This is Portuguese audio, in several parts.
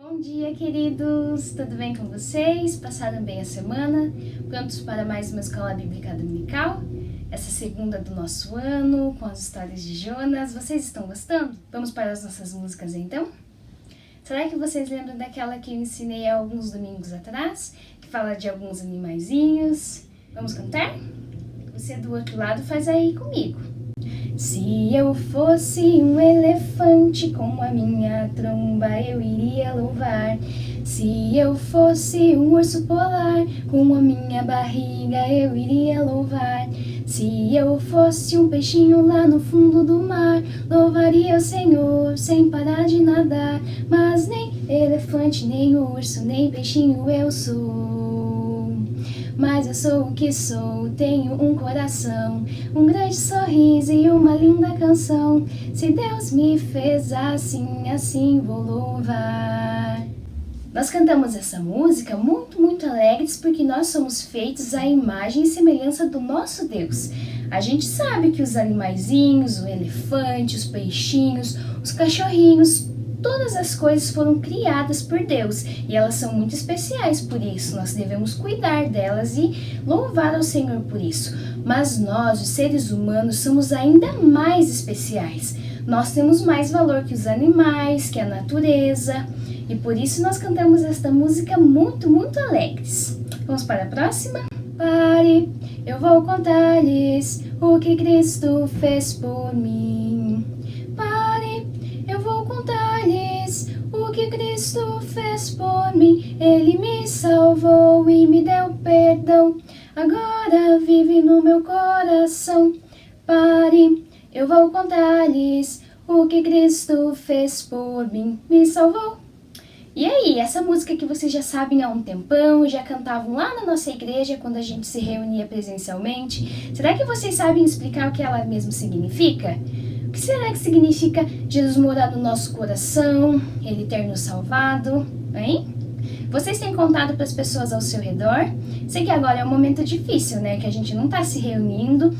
Bom dia, queridos! Tudo bem com vocês? Passaram bem a semana? Prontos para mais uma escola bíblica dominical? Essa segunda do nosso ano, com as histórias de Jonas. Vocês estão gostando? Vamos para as nossas músicas então? Será que vocês lembram daquela que eu ensinei há alguns domingos atrás? Que fala de alguns animaizinhos? Vamos cantar? Você do outro lado faz aí comigo. Se eu fosse um elefante com a minha tromba eu iria louvar. Se eu fosse um urso polar com a minha barriga eu iria louvar. Se eu fosse um peixinho lá no fundo do mar, louvaria o Senhor sem parar de nadar. Mas nem elefante, nem urso, nem peixinho eu sou. Mas eu sou o que sou, tenho um coração, um grande sorriso e uma linda canção. Se Deus me fez assim, assim vou louvar. Nós cantamos essa música muito alegres porque nós somos feitos à imagem e semelhança do nosso Deus. A gente sabe que os animaizinhos, o elefante, os peixinhos, os cachorrinhos, todas as coisas foram criadas por Deus e elas são muito especiais por isso. Nós devemos cuidar delas e louvar ao Senhor por isso. Mas nós, os seres humanos, somos ainda mais especiais. Nós temos mais valor que os animais, que a natureza, e por isso nós cantamos esta música muito alegres. Vamos para a próxima? Pare, eu vou contar-lhes o que Cristo fez por mim. Pare, eu vou contar-lhes o que Cristo fez por mim. Ele me salvou e me deu perdão, agora vive no meu coração. Pare, eu vou contar-lhes o que Cristo fez por mim. Me salvou. E aí, essa música que vocês já sabem há um tempão, já cantavam lá na nossa igreja quando a gente se reunia presencialmente, será que vocês sabem explicar o que ela mesmo significa? O que será que significa Jesus morar no nosso coração, Ele ter nos salvado, hein? Vocês têm contado para as pessoas ao seu redor? Sei que agora é um momento difícil, né? Que a gente não está se reunindo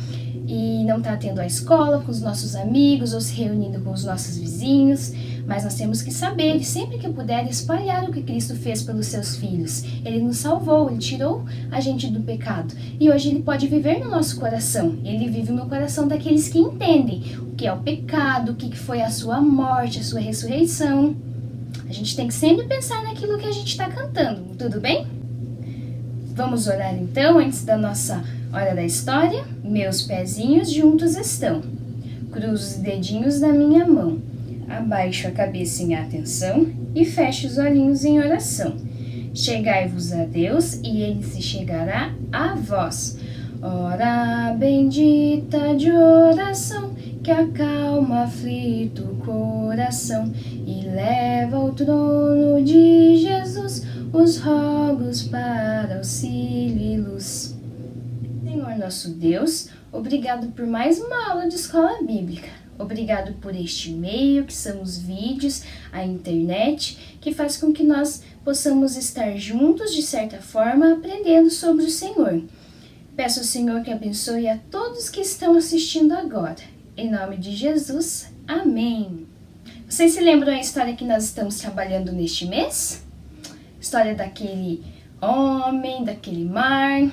e não está tendo a escola com os nossos amigos ou se reunindo com os nossos vizinhos. Mas nós temos que saber e sempre que puder espalhar o que Cristo fez pelos seus filhos. Ele nos salvou, Ele tirou a gente do pecado. E hoje Ele pode viver no nosso coração. Ele vive no coração daqueles que entendem o que é o pecado, o que foi a sua morte, a sua ressurreição. A gente tem que sempre pensar naquilo que a gente está cantando, tudo bem? Vamos orar então, antes da nossa hora da história? Meus pezinhos juntos estão, cruzo os dedinhos da minha mão, abaixo a cabeça em atenção e fecho os olhinhos em oração. Chegai-vos a Deus e Ele se chegará a vós. Hora bendita de oração, que acalma aflito o coração e leva ao trono de Jesus os rogos para auxílio e luz. Senhor nosso Deus, obrigado por mais uma aula de escola bíblica. Obrigado por este meio, que são os vídeos, a internet, que faz com que nós possamos estar juntos, de certa forma, aprendendo sobre o Senhor. Peço ao Senhor que abençoe a todos que estão assistindo agora. Em nome de Jesus, amém. Vocês se lembram a história que nós estamos trabalhando neste mês? História daquele homem, daquele mar,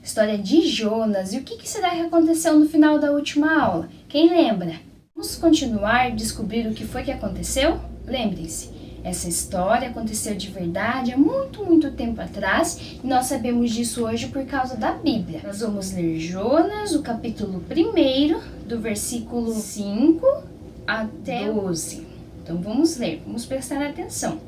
história de Jonas. E o que será que aconteceu no final da última aula? Quem lembra? Vamos continuar a descobrir o que foi que aconteceu? Lembrem-se, essa história aconteceu de verdade há muito tempo atrás e nós sabemos disso hoje por causa da Bíblia. Nós vamos ler Jonas, o capítulo 1, do versículo 5 até 12. Então vamos ler, vamos prestar atenção.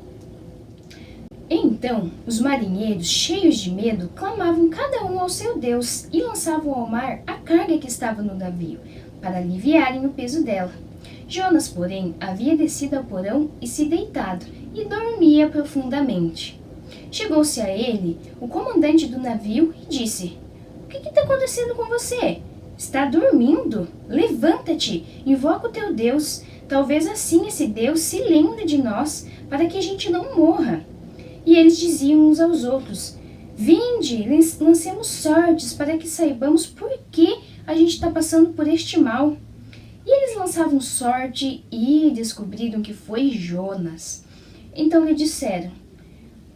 Então, os marinheiros, cheios de medo, clamavam cada um ao seu Deus e lançavam ao mar a carga que estava no navio, para aliviarem o peso dela. Jonas, porém, havia descido ao porão e se deitado, e dormia profundamente. Chegou-se a ele o comandante do navio e disse: "O que está acontecendo com você? Está dormindo? Levanta-te, invoca o teu Deus. Talvez assim esse Deus se lembre de nós, para que a gente não morra." E eles diziam uns aos outros: "Vinde, lancemos sortes para que saibamos por que a gente está passando por este mal." E eles lançavam sorte e descobriram que foi Jonas. Então lhe disseram: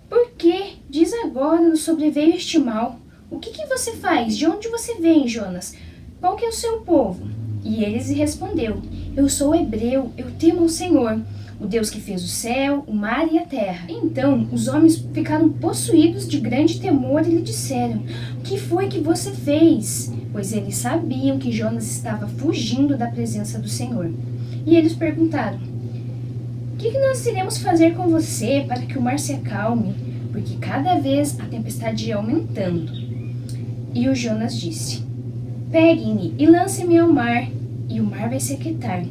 por que diz agora nos sobreveio este mal? O que você faz? De onde você vem, Jonas? Qual que é o seu povo? E ele lhe respondeu: eu sou hebreu, eu temo o Senhor, o Deus que fez o céu, o mar e a terra. Então os homens ficaram possuídos de grande temor e lhe disseram: o que foi que você fez? Pois eles sabiam que Jonas estava fugindo da presença do Senhor. E eles perguntaram: o que nós iremos fazer com você para que o mar se acalme? Porque cada vez a tempestade ia aumentando. E o Jonas disse: peguem-me e lancem-me ao mar, e o mar vai se aquietar,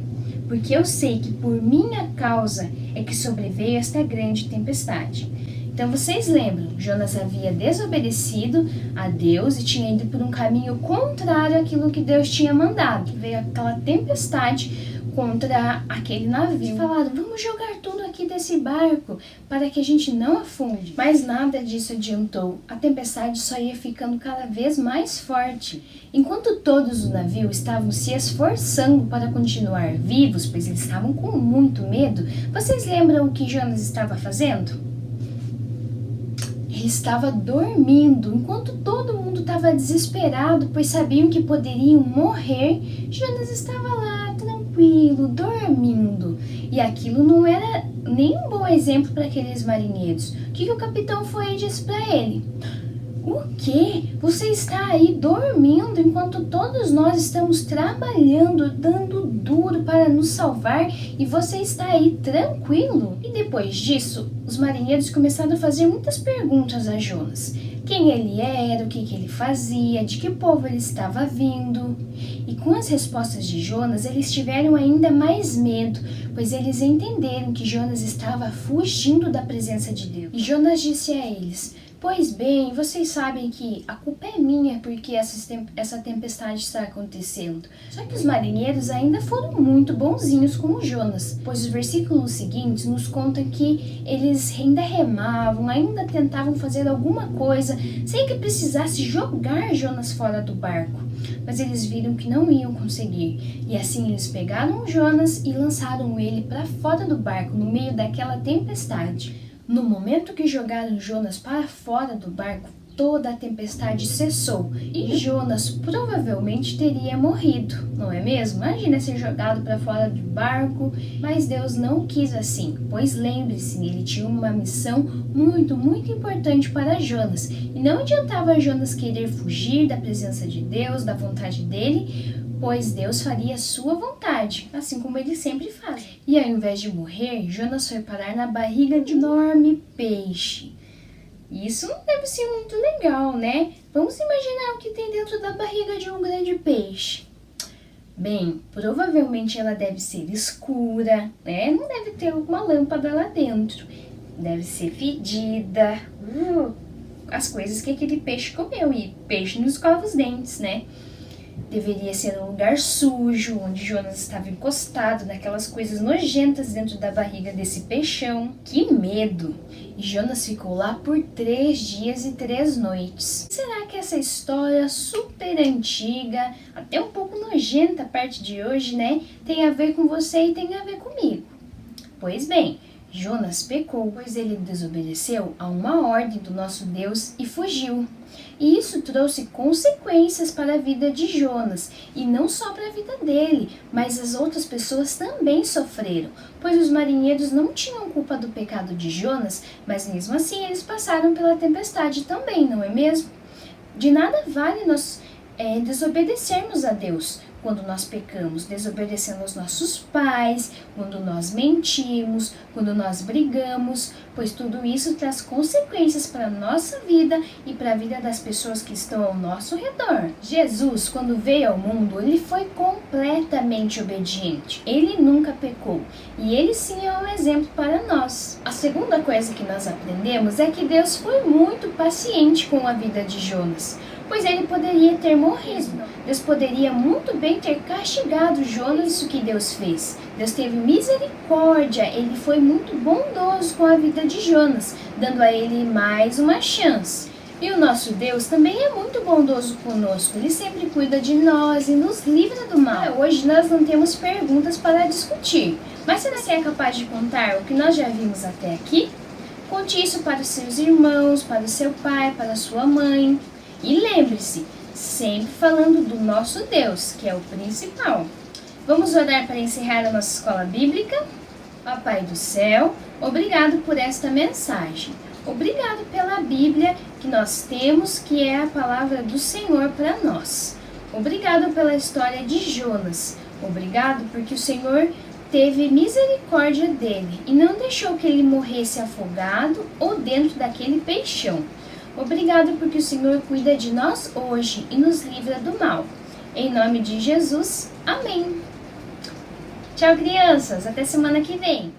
porque eu sei que por minha causa é que sobreveio esta grande tempestade. Então vocês lembram, Jonas havia desobedecido a Deus e tinha ido por um caminho contrário àquilo que Deus tinha mandado. Veio aquela tempestade contra aquele navio. Falaram: vamos jogar tudo aqui desse barco para que a gente não afunde. Mas nada disso adiantou. A tempestade só ia ficando cada vez mais forte. Enquanto todos no navio estavam se esforçando para continuar vivos, pois eles estavam com muito medo, vocês lembram o que Jonas estava fazendo? Ele estava dormindo. Enquanto todo mundo estava desesperado, pois sabiam que poderiam morrer, Jonas estava lá, tranquilo, dormindo. E aquilo não era nem um bom exemplo para aqueles marinheiros. O que o capitão foi e disse para ele? O quê? Você está aí dormindo enquanto todos nós estamos trabalhando, dando duro para nos salvar, e você está aí tranquilo? E depois disso, os marinheiros começaram a fazer muitas perguntas a Jonas. Quem ele era, o que ele fazia, de que povo ele estava vindo. E com as respostas de Jonas, eles tiveram ainda mais medo, pois eles entenderam que Jonas estava fugindo da presença de Deus. E Jonas disse a eles: pois bem, vocês sabem que a culpa é minha porque essa tempestade está acontecendo. Só que os marinheiros ainda foram muito bonzinhos com o Jonas, pois os versículos seguintes nos contam que eles ainda remavam, ainda tentavam fazer alguma coisa, sem que precisasse jogar Jonas fora do barco. Mas eles viram que não iam conseguir, e assim eles pegaram o Jonas e lançaram ele para fora do barco, no meio daquela tempestade. No momento que jogaram Jonas para fora do barco, toda a tempestade cessou e Jonas provavelmente teria morrido, não é mesmo? Imagina ser jogado para fora do barco, mas Deus não quis assim, pois lembre-se, ele tinha uma missão muito importante para Jonas, e não adiantava Jonas querer fugir da presença de Deus, da vontade dele, pois Deus faria sua vontade, assim como ele sempre faz. E ao invés de morrer, Jonas foi parar na barriga de um enorme peixe. Isso não deve ser muito legal, né? Vamos imaginar o que tem dentro da barriga de um grande peixe. Bem, provavelmente ela deve ser escura, né? Não deve ter alguma lâmpada lá dentro. Deve ser fedida. As coisas que aquele peixe comeu. E peixe não escova os dentes, né? Deveria ser um lugar sujo, onde Jonas estava encostado naquelas coisas nojentas dentro da barriga desse peixão. Que medo! E Jonas ficou lá por 3 dias e 3 noites. Será que essa história super antiga, até um pouco nojenta a parte de hoje, né, tem a ver com você e tem a ver comigo? Pois bem, Jonas pecou, pois ele desobedeceu a uma ordem do nosso Deus e fugiu. E isso trouxe consequências para a vida de Jonas, e não só para a vida dele, mas as outras pessoas também sofreram, pois os marinheiros não tinham culpa do pecado de Jonas, mas mesmo assim eles passaram pela tempestade também, não é mesmo? De nada vale nós desobedecermos a Deus quando nós pecamos, desobedecendo aos nossos pais, quando nós mentimos, quando nós brigamos, pois tudo isso traz consequências para a nossa vida e para a vida das pessoas que estão ao nosso redor. Jesus, quando veio ao mundo, ele foi completamente obediente. Ele nunca pecou e ele sim é um exemplo para nós. A segunda coisa que nós aprendemos é que Deus foi muito paciente com a vida de Jonas, pois ele poderia ter morrido. Deus poderia muito bem ter castigado Jonas, isso que Deus fez. Deus teve misericórdia, ele foi muito bondoso com a vida de Jonas, dando a ele mais uma chance. E o nosso Deus também é muito bondoso conosco, ele sempre cuida de nós e nos livra do mal. Hoje nós não temos perguntas para discutir, Mas será que é capaz de contar o que nós já vimos até aqui? Conte isso para os seus irmãos, para o seu pai, para a sua mãe. E lembre-se, sempre falando do nosso Deus, que é o principal. Vamos orar para encerrar a nossa escola bíblica? Ó Pai do céu, obrigado por esta mensagem. Obrigado pela Bíblia que nós temos, que é a palavra do Senhor para nós. Obrigado pela história de Jonas. Obrigado porque o Senhor teve misericórdia dele e não deixou que ele morresse afogado ou dentro daquele peixão. Obrigado porque o Senhor cuida de nós hoje e nos livra do mal. Em nome de Jesus, amém. Tchau, crianças. Até semana que vem.